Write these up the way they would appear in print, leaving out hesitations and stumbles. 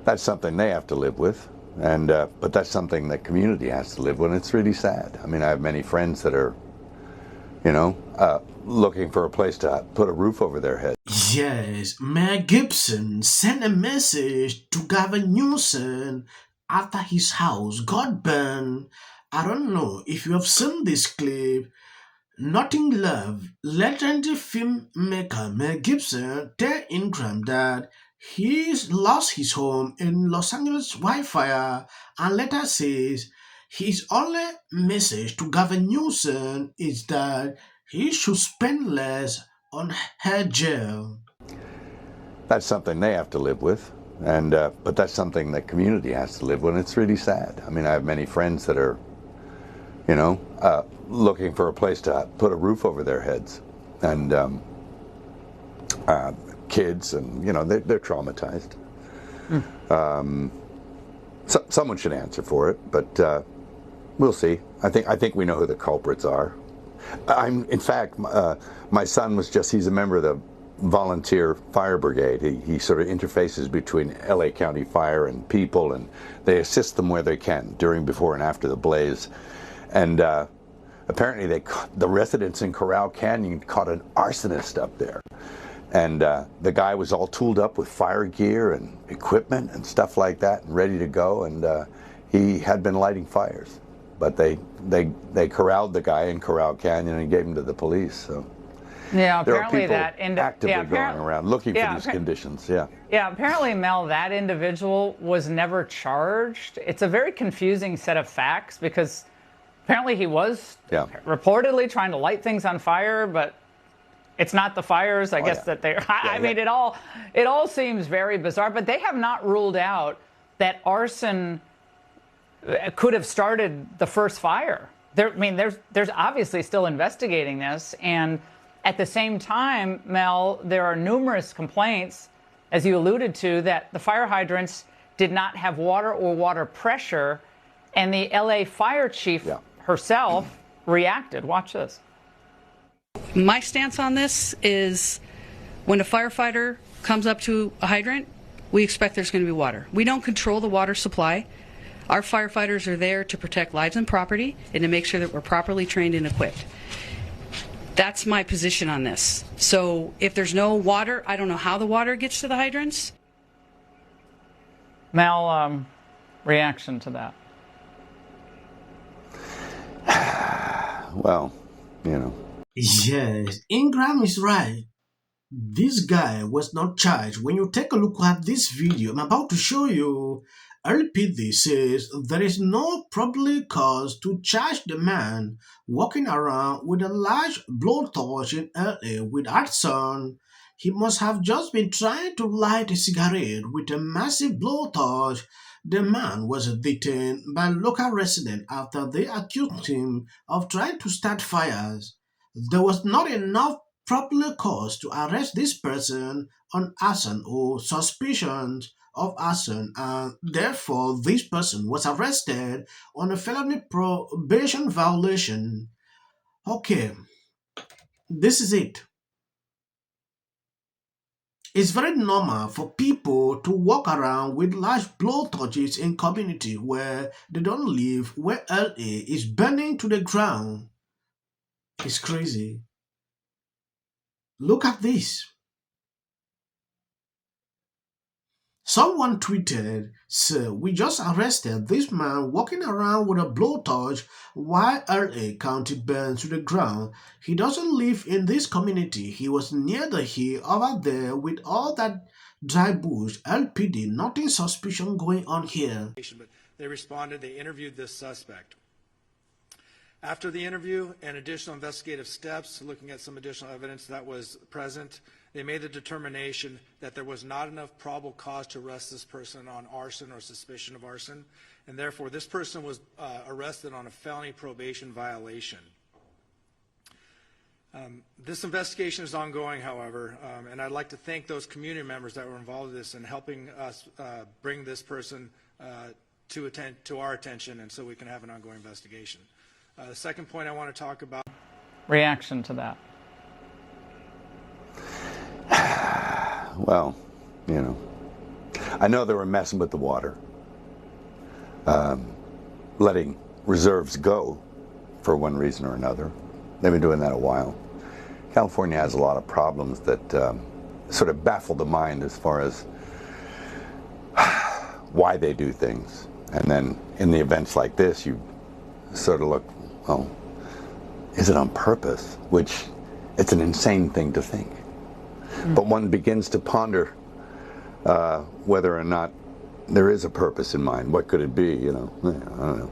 That's something they have to live with, and but that's something that community has to live with. And it's really sad. I mean, I have many friends that are, you know, looking for a place to put a roof over their head. Yes, Mel Gibson sent a message to Gavin Newsom after his house got burned. I don't know if you have seen this clip. Nothing Love, legendary filmmaker Mel Gibson tell Ingram that he's lost his home in Los Angeles wildfire and later says his only message to Gavin Newsom is that he should spend less on hair gel. That's something they have to live with, and but that's something that community has to live with. And it's really sad. I mean, I have many friends that are, you know, looking for a place to put a roof over their heads, and kids, and you know, they're traumatized. So, someone should answer for it, but we'll see. I think we know who the culprits are. In fact, my son he's a member of the volunteer fire brigade. He sort of interfaces between LA County Fire and people, and they assist them where they can during, before, and after the blaze. And apparently the residents in Corral Canyon caught an arsonist up there. And the guy was all tooled up with fire gear and equipment and stuff like that and ready to go. And he had been lighting fires. But they corralled the guy in Corral Canyon and gave him to the police. So yeah, there are apparently people that actively going around looking for these conditions. Yeah. Yeah, apparently, Mel, that individual was never charged. It's a very confusing set of facts because apparently he was reportedly trying to light things on fire, but it's not the fires, I guess, that they. I mean, it all seems very bizarre. But they have not ruled out that arson could have started the first fire. There's obviously still investigating this, and at the same time, Mel, there are numerous complaints, as you alluded to, that the fire hydrants did not have water or water pressure, and the LA fire chief herself reacted. Watch this. My stance on this is when a firefighter comes up to a hydrant, we expect there's going to be water. We don't control the water supply. Our firefighters are there to protect lives and property and to make sure that we're properly trained and equipped. That's my position on this. So if there's no water, I don't know how the water gets to the hydrants. Mel, reaction to that? Well, you know. Yes, Ingram is right. This guy was not charged. When you take a look at this video I'm about to show you, LPD says there is no probable cause to charge the man walking around with a large blowtorch in LA with Arson. He must have just been trying to light a cigarette with a massive blowtorch. The man was detained by local residents after they accused him of trying to start fires. There was not enough probable cause to arrest this person on arson or suspicions of arson, and therefore this person was arrested on a felony probation violation. Okay, this is it. It's very normal for people to walk around with large blowtorches in community where they don't live, where LA is burning to the ground. It's crazy. Look at this. Someone tweeted, "Sir, we just arrested this man walking around with a blowtorch while LA County burns to the ground. He doesn't live in this community. He was near the hill over there with all that dry bush. LPD, nothing suspicious going on here." But they responded, they interviewed this suspect. After the interview and additional investigative steps, looking at some additional evidence that was present, they made the determination that there was not enough probable cause to arrest this person on arson or suspicion of arson, and therefore this person was arrested on a felony probation violation. This investigation is ongoing, however, and I'd like to thank those community members that were involved in this and helping us bring this person to our attention, and so we can have an ongoing investigation. The second point I want to talk about. Reaction to that. Well, you know, I know they were messing with the water, letting reserves go for one reason or another. They've been doing that a while. California has a lot of problems that sort of baffle the mind as far as why they do things. And then in the events like this, you sort of look, well, is it on purpose? Which, it's an insane thing to think. But one begins to ponder whether or not there is a purpose in mind. What could it be, you know? I don't know.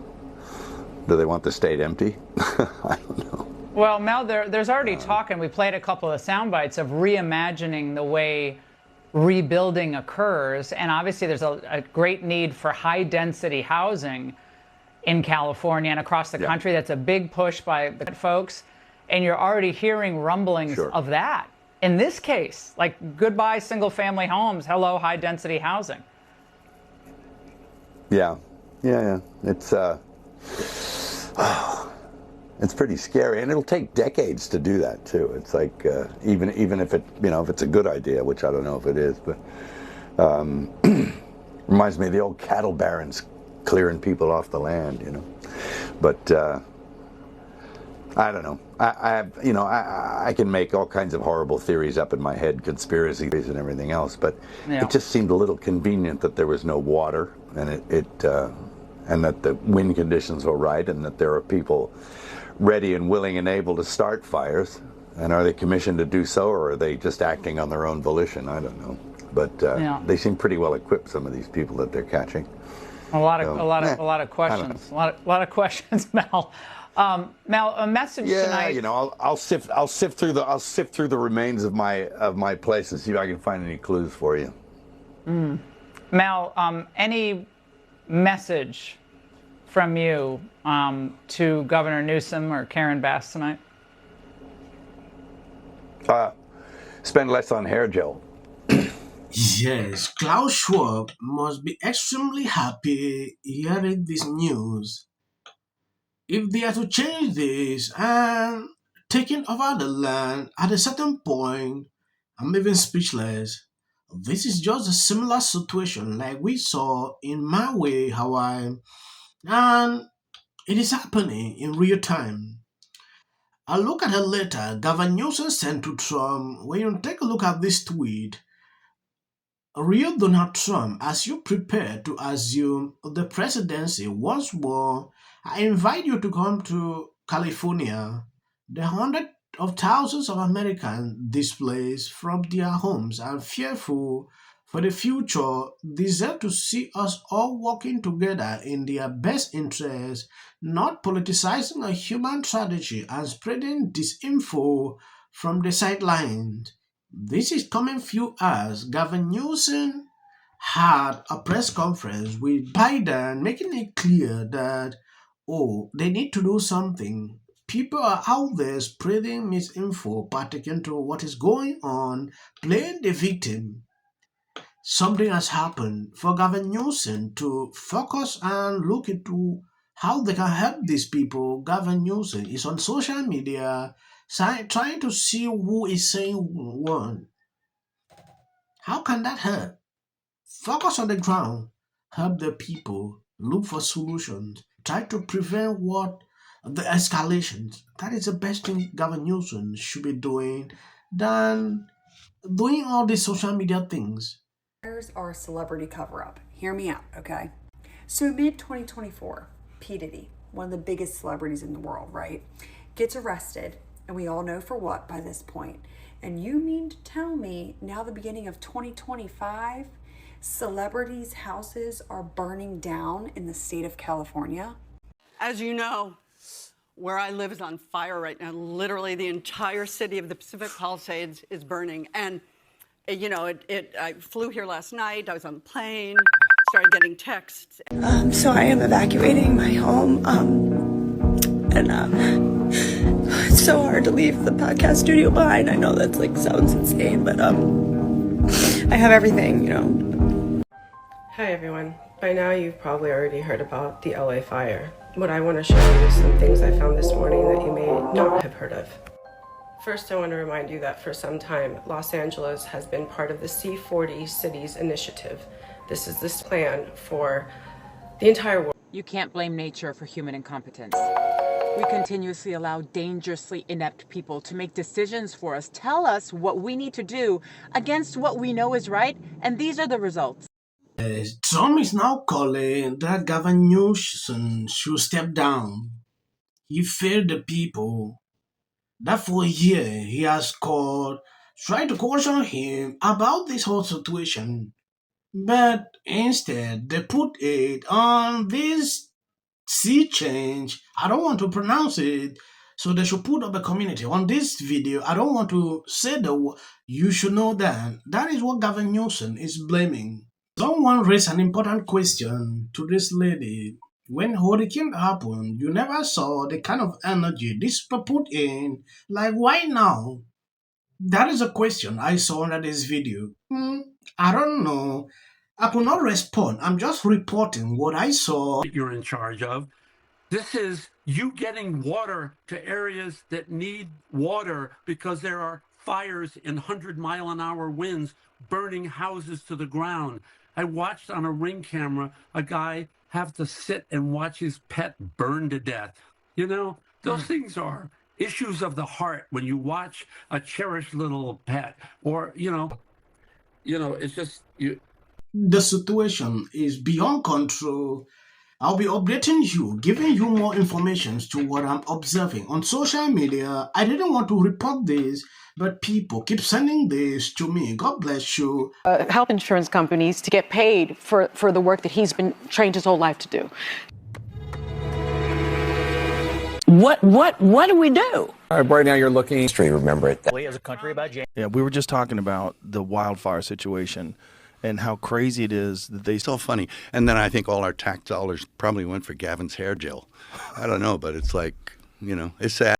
Do they want the state empty? I don't know. Well, Mel, there's already talk, and we played a couple of sound bites of reimagining the way rebuilding occurs. And obviously there's a great need for high-density housing in California and across the country. That's a big push by the folks. And you're already hearing rumblings of that. In this case, like goodbye single-family homes, hello high-density housing. Yeah. It's pretty scary, and it'll take decades to do that too. It's like even if it, you know, if it's a good idea, which I don't know if it is, but reminds me of the old cattle barons clearing people off the land, you know. But I don't know. I can make all kinds of horrible theories up in my head, conspiracy theories and everything else, but it just seemed a little convenient that there was no water, and and that the wind conditions were right, and that there are people ready and willing and able to start fires. And are they commissioned to do so, or are they just acting on their own volition? I don't know. But they seem pretty well equipped, some of these people that they're catching. A lot of questions. A lot of questions, Mel. Mel, a message tonight. You know, I'll sift through the remains of my place and see if I can find any clues for you. Mel, any message from you to Governor Newsom or Karen Bass tonight? Spend less on hair gel. Yes, Klaus Schwab must be extremely happy hearing this news. If they are to change this and taking over the land at a certain point, I'm even speechless. This is just a similar situation like we saw in Maui, Hawaii, and it is happening in real time. I look at a letter Gavin Newsom sent to Trump. When you take a look at this tweet, real Donald Trump, as you prepare to assume the presidency once more, I invite you to come to California. The hundreds of thousands of Americans displaced from their homes and fearful for the future deserve to see us all working together in their best interest, not politicizing a human tragedy and spreading disinfo from the sidelines. This is coming few hours. Gavin Newsom had a press conference with Biden making it clear that, they need to do something. People are out there spreading misinfo, particularly to what is going on, playing the victim. Something has happened for Gavin Newsom to focus and look into how they can help these people. Gavin Newsom is on social media trying to see who is saying what. How can that help? Focus on the ground, help the people, look for solutions, try to prevent the escalations. That is the best thing Gavin Newsom should be doing than doing all these social media things. Fires are a celebrity cover-up. Hear me out, okay? So mid-2024, P. Diddy, one of the biggest celebrities in the world, right, gets arrested, and we all know for what by this point. And you mean to tell me now the beginning of 2025, celebrities' houses are burning down in the state of California? As you know, where I live is on fire right now. Literally the entire city of the Pacific Palisades is burning. And you know, I flew here last night. I was on the plane, started getting texts. So I am evacuating my home. It's so hard to leave the podcast studio behind. I know that's sounds insane, but I have everything, you know. Hi everyone. By now you've probably already heard about the LA fire. What I want to show you is some things I found this morning that you may not have heard of. First, I want to remind you that for some time, Los Angeles has been part of the C40 Cities Initiative, This is this plan for the entire world. You can't blame nature for human incompetence. We continuously allow dangerously inept people to make decisions for us, tell us what we need to do against what we know is right, and these are the results. Trump is now calling that Gavin Newsom should step down. He failed the people. That for a year he has called, tried to caution him about this whole situation. But instead, they put it on this sea change. I don't want to pronounce it. So they should put up a community on this video. I don't want to say the word. You should know that. That is what Gavin Newsom is blaming. Someone raised an important question to this lady. When hurricane happened, you never saw the kind of energy this people put in. Like, why now? That is a question I saw under this video. I don't know. I could not respond. I'm just reporting what I saw. You're in charge of. This is you getting water to areas that need water because there are fires in 100-mile-an-hour winds burning houses to the ground. I watched on a Ring camera a guy have to sit and watch his pet burn to death. You know, those things are issues of the heart when you watch a cherished little pet, or you know, it's just you. The situation is beyond control. I'll be updating you, giving you more information to what I'm observing on social media. I didn't want to report this, but people keep sending this to me. God bless you. Health insurance companies to get paid for the work that he's been trained his whole life to do. What do we do? Right now you're looking history, remember it. As a country about James. Yeah, we were just talking about the wildfire situation and how crazy it is that they still funny. And then I think all our tax dollars probably went for Gavin's hair gel. I don't know, but it's like, it's sad.